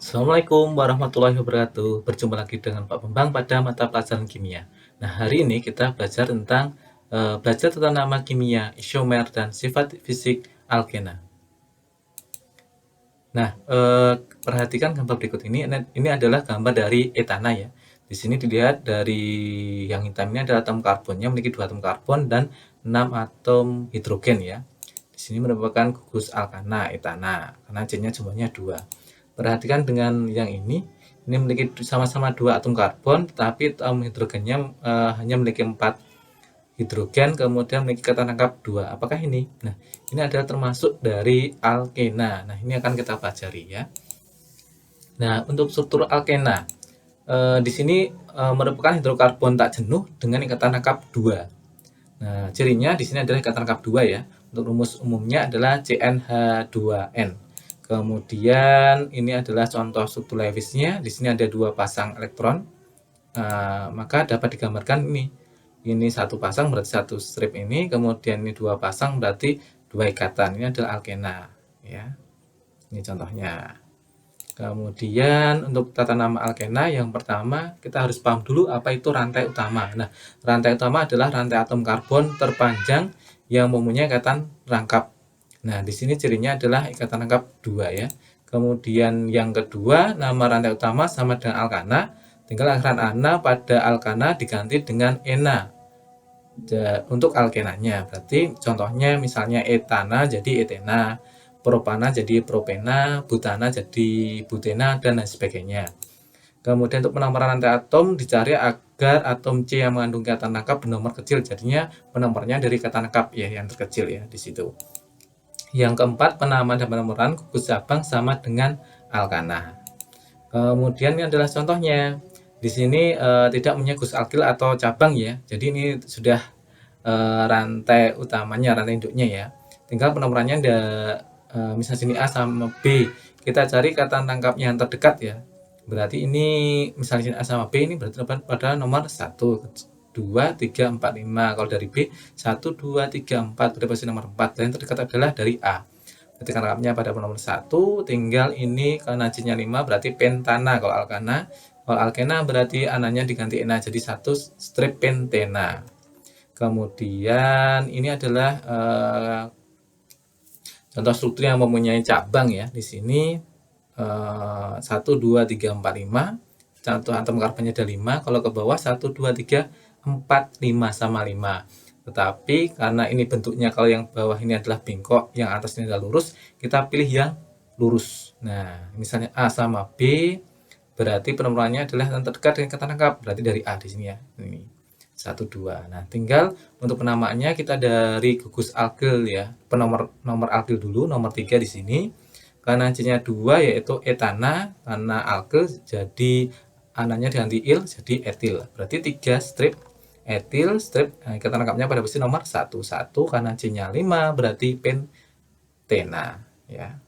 Assalamualaikum warahmatullahi wabarakatuh. Berjumpa lagi dengan Pak Bambang pada mata pelajaran kimia. Nah, hari ini kita belajar tentang nama kimia, isomer, dan sifat fisik alkena. Nah, perhatikan gambar berikut ini. Ini adalah gambar dari etana ya. Di sini dilihat dari yang hitam ini adalah atom karbonnya memiliki 2 atom karbon dan 6 atom hidrogen ya. Di sini merupakan gugus alkana etana karena C-nya jumlahnya 2. Perhatikan dengan yang ini memiliki sama-sama 2 atom karbon, tetapi atom hidrogennya hanya memiliki 4 hidrogen, kemudian memiliki kata tangkap 2. Apakah ini? Nah, ini adalah termasuk dari alkena. Nah, ini akan kita pelajari ya. Nah, untuk struktur alkena, di sini merupakan hidrokarbon tak jenuh dengan ikatan tangkap 2. Nah, cirinya di sini adalah ikatan tangkap 2 ya. Untuk rumus umumnya adalah CnH2n. Kemudian ini adalah contoh struktur Lewisnya. Di sini ada 2 pasang elektron. Maka dapat digambarkan ini 1 pasang berarti 1 strip ini, kemudian ini 2 pasang berarti 2 ikatan. Ini adalah alkena ya. Ini contohnya. Kemudian untuk tata nama alkena, yang pertama kita harus paham dulu apa itu rantai utama. Nah, rantai utama adalah rantai atom karbon terpanjang yang mempunyai ikatan rangkap. Nah, di sini cirinya adalah ikatan rangkap 2 ya. Kemudian yang kedua, nama rantai utama sama dengan alkana, tinggal akhiran ana pada alkana diganti dengan ena untuk alkenanya. Berarti contohnya misalnya etana jadi etena, propana jadi propena, butana jadi butena, dan lain sebagainya. Kemudian untuk penomoran rantai atom dicari agar atom C yang mengandung ikatan rangkap bernomor kecil, jadinya penomornya dari ikatan rangkap ya yang terkecil ya di situ. Yang keempat, penamaan dan penomoran gugus cabang sama dengan alkana. Kemudian ini adalah contohnya. Di sini tidak punya gugus alkil atau cabang ya. Jadi ini sudah rantai utamanya, rantai induknya ya. Tinggal penomorannya ada misalnya sini A sama B. Kita cari ikatan tangkapnya yang terdekat ya. Berarti ini misalnya sini A sama B ini berarti pada nomor 1, 2, 3, 4, 5. Kalau dari B 1, 2, 3, 4 berarti pasti nomor 4. Dan yang terdekat adalah dari A. Berarti tangkapnya pada nomor 1, tinggal ini karena C-nya 5 berarti pentana kalau alkana. Kalau alkena berarti ananya diganti ena jadi 1 strip pentena. Kemudian ini adalah contoh struktur yang mempunyai cabang ya. Di sini 1, 2, 3, 4, 5. Contoh atom karbonnya ada 5. Kalau ke bawah 1, 2, 3, 4, 5 sama 5. Tetapi karena ini bentuknya kalau yang bawah ini adalah bengkok, yang atas ini adalah lurus, kita pilih yang lurus. Nah, misalnya A sama B, berarti penomorannya adalah yang terdekat dengan kata tangkap. Berarti dari A di sini ya. Ini 1, 2. Nah, tinggal untuk penamaannya kita dari gugus alkil ya. Nomor alkil dulu, nomor 3 di sini. Karena C-nya 2 yaitu etana, karena alkil jadi ananya diganti il jadi etil. Berarti 3 strip etil strip. Nah, ikatan rangkapnya pada posisi nomor 1, 1 karena C-nya 5 berarti pentena ya.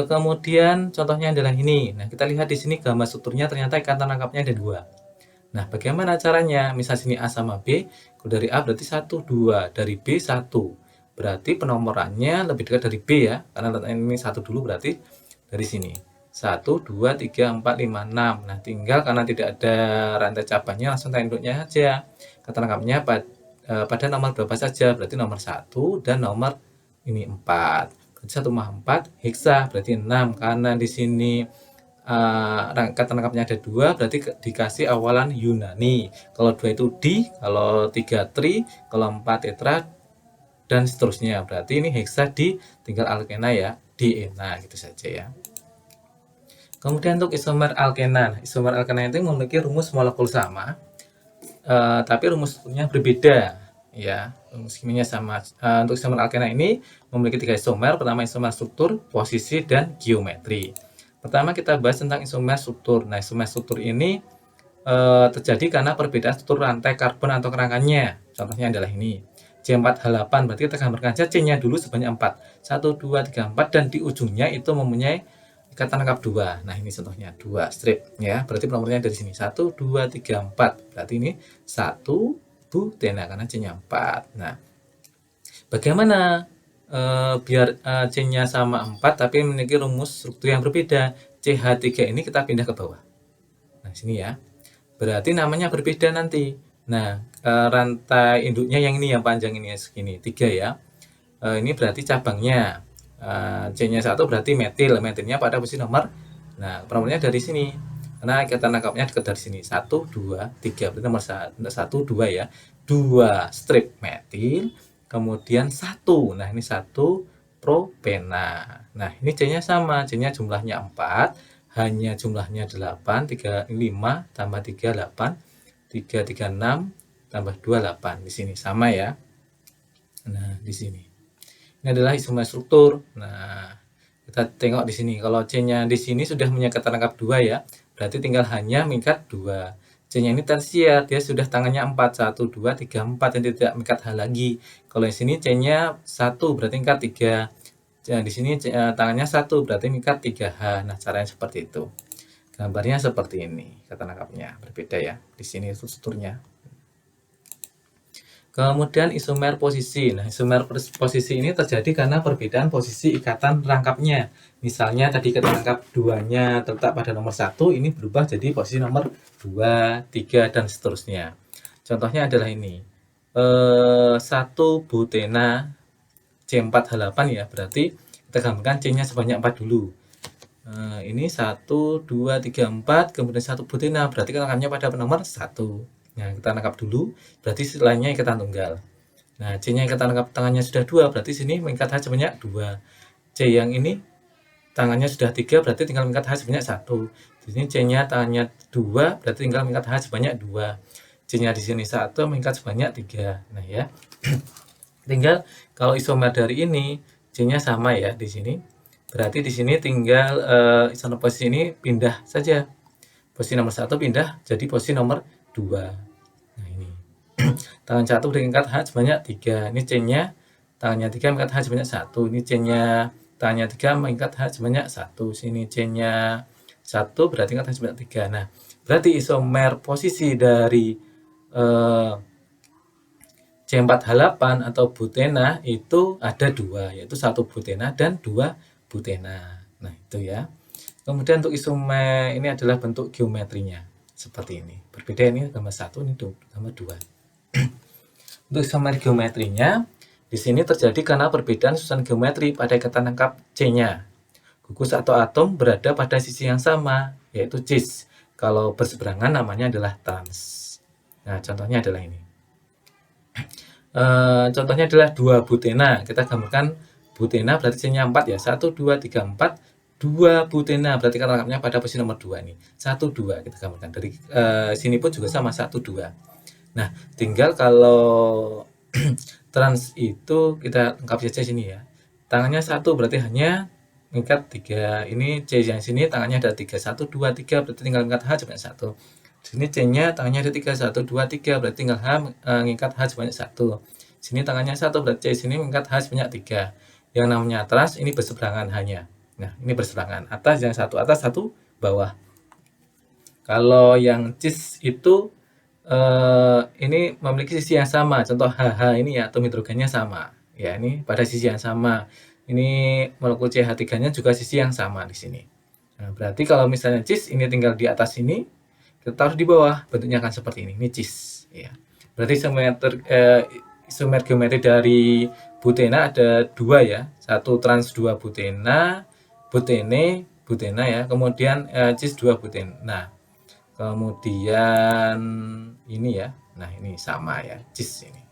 Kemudian contohnya adalah ini. Nah, kita lihat di sini gambar strukturnya ternyata ikatan rangkapnya ada 2. Nah, bagaimana caranya? Misal sini A sama B, dari A berarti 1, 2, dari B 1. Berarti penomorannya lebih dekat dari B ya, karena ini 1 dulu berarti dari sini. 1, 2, 3, 4, 5, 6. Nah, tinggal karena tidak ada rantai cabangnya, langsung rantai induknya saja. Kata lengkapnya pada nomor berapa saja? Berarti nomor 1 dan nomor ini 4. Berarti 1 tambah 4, heksa, berarti 6. Karena di sini kata lengkapnya ada 2, berarti dikasih awalan Yunani. Kalau 2 itu di, kalau 3 tri, kalau 4 tetra, dan seterusnya. Berarti ini heksa di, tinggal alkena ya, di ena gitu saja ya. Kemudian untuk isomer alkena. Isomer alkena itu memiliki rumus molekul sama, tapi rumusnya berbeda ya. Rumus kimianya sama. Untuk isomer alkena ini memiliki 3 isomer. Pertama isomer struktur, posisi, dan geometri. Pertama kita bahas tentang isomer struktur. Nah, isomer struktur ini terjadi karena perbedaan struktur rantai karbon atau kerangkanya. Contohnya adalah ini. C4H8, berarti kita gambarkan saja C-nya dulu sebanyak 4. 1, 2, 3, 4, dan di ujungnya itu mempunyai ikatan rangkap 2. Nah, ini contohnya 2 strip ya. Berarti nomornya dari sini 1, 2, 3, 4. Berarti ini 1 butena karena C-nya 4. Nah, bagaimana biar C-nya sama 4 tapi memiliki rumus struktur yang berbeda. CH3 ini kita pindah ke bawah. Nah, sini ya. Berarti namanya berbeda nanti. Nah, rantai induknya yang ini yang panjang ini segini 3 ya. Ini berarti cabangnya. C-nya 1 berarti metil. Metilnya pada posisi nomor. Nah, penomornya dari sini. Karena kita tangkapnya dekat dari sini. 1, 2, 3. Berarti nomor 1, 2 ya. 2 strip metil. Kemudian 1. Nah, ini 1 propena. Nah, ini C-nya sama. C-nya jumlahnya 4. Hanya jumlahnya 8. 3, 5 tambah 3, 8. 3, 3, 6 tambah 2, 8. Di sini sama ya. Nah, di sini. Ini adalah isomer struktur. Nah, kita tengok di sini. Kalau C-nya di sini sudah punya keterangkap 2 ya. Berarti tinggal hanya mengikat 2. C-nya ini tersier, dia sudah tangannya 4. 1, 2, 3, 4. Yang tidak mengikat H lagi. Kalau di sini C-nya 1 berarti mengikat 3. Di sini tangannya 1 berarti mengikat 3H. Nah, caranya seperti itu. Gambarnya seperti ini. Keterangkapnya berbeda ya. Di sini strukturnya. Kemudian isomer posisi. Nah, isomer posisi ini terjadi karena perbedaan posisi ikatan rangkapnya. Misalnya tadi keterangkap 2-nya terletak pada nomor 1, ini berubah jadi posisi nomor 2, 3, dan seterusnya. Contohnya adalah ini. 1 butena C4H8 ya, berarti kita gambarkan C-nya sebanyak 4 dulu. Ini 1, 2, 3, 4, kemudian 1 butena, berarti rangkapnya pada nomor 1. Nah, kita tangkap dulu, berarti lainnya ikatan tunggal. Nah, C-nya ikatan tangkap tangannya sudah 2, berarti sini mengikat H sebanyak 2. C yang ini tangannya sudah 3, berarti tinggal mengikat H sebanyak 1. Di sini C-nya tangannya 2, berarti tinggal mengikat H sebanyak 2. C-nya di sini 1, mengikat sebanyak 3. Nah, ya. Tinggal kalau isomer dari ini, C-nya sama ya di sini. Berarti di sini tinggal isomer posisi ini pindah saja. Posisi nomor 1 pindah jadi posisi nomor 2. Nah, ini. Tangan 1 mengikat H sebanyak 3. Ini C-nya tangannya 3 mengikat H sebanyak 1. Ini C-nya tangannya 3 mengikat H sebanyak 1. Sini C-nya 1 berarti mengikat H sebanyak 3. Nah, berarti isomer posisi dari C4H8 atau butena itu ada 2, yaitu 1 butena dan 2 butena. Nah, itu ya. Kemudian untuk isomer ini adalah bentuk geometrinya seperti ini. Berbeda ini gambar 1, ini gambar 2. Untuk isomer geometrinya di sini terjadi karena perbedaan susunan geometri pada ikatan tangkap C-nya. Gugus atau atom berada pada sisi yang sama, yaitu cis. Kalau berseberangan namanya adalah trans. Nah, contohnya adalah ini. Contohnya adalah 2 butena. Kita gambarkan butena berarti C-nya 4 ya. 1, 2, 3, 4. 2 butena berarti rangkapnya pada posisi nomor 2 nih. 1, 2 kita gambarkan. Dari sini pun juga sama 1, 2. Nah, tinggal kalau trans itu kita lengkap saja sini ya. Tangannya 1 berarti hanya mengikat 3. Ini C yang sini tangannya ada 3. 1, 2, 3 berarti tinggal mengikat H sebanyak 1. Sini C-nya tangannya ada 3. 1, 2, 3 berarti tinggal H mengikat H sebanyak 1. Sini tangannya 1 berarti C sini mengikat H sebanyak 3. Yang namanya trans ini berseberangan hanya. Nah, ini berseberangan. Atas yang satu atas, satu bawah. Kalau yang cis itu ini memiliki sisi yang sama. Contoh HH ini ya, atom hidrogennya sama. Ya, ini pada sisi yang sama. Ini molekul CH3-nya juga sisi yang sama di sini. Nah, berarti kalau misalnya cis ini tinggal di atas sini, kita taruh di bawah, bentuknya akan seperti ini. Ini cis. Ya. Berarti isomer geometri dari butena ada 2 ya. 1 trans 2 butena, butena ya. Kemudian cis 2 butena. Nah, kemudian ini ya. Nah, ini sama ya, cis ini.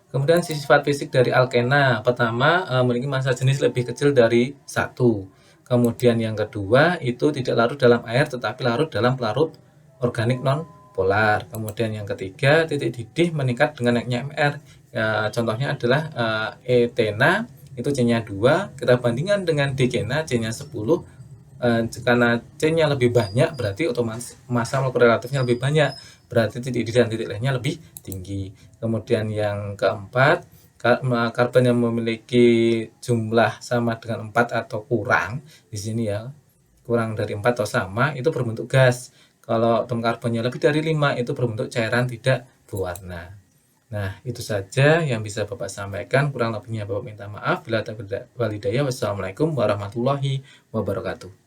Kemudian sifat fisik dari alkena. Pertama, memiliki massa jenis lebih kecil dari 1. Kemudian yang kedua, itu tidak larut dalam air tetapi larut dalam pelarut organik non polar. Kemudian yang ketiga, titik didih meningkat dengan naiknya MR. Ya, contohnya adalah etena itu C-nya 2, kita bandingkan dengan dekena C-nya 10. Karena C-nya lebih banyak berarti otomatis massa molekul relatifnya lebih banyak, berarti titik didih dan titik lainnya lebih tinggi. Kemudian yang keempat, karbon yang memiliki jumlah sama dengan 4 atau kurang di sini ya, kurang dari 4 atau sama, itu berbentuk gas. Kalau atom karbonnya lebih dari 5 itu berbentuk cairan tidak berwarna. Nah, itu saja yang bisa Bapak sampaikan. Kurang lebihnya Bapak minta maaf. Bila taufiq wal hidayah. Wassalamualaikum warahmatullahi wabarakatuh.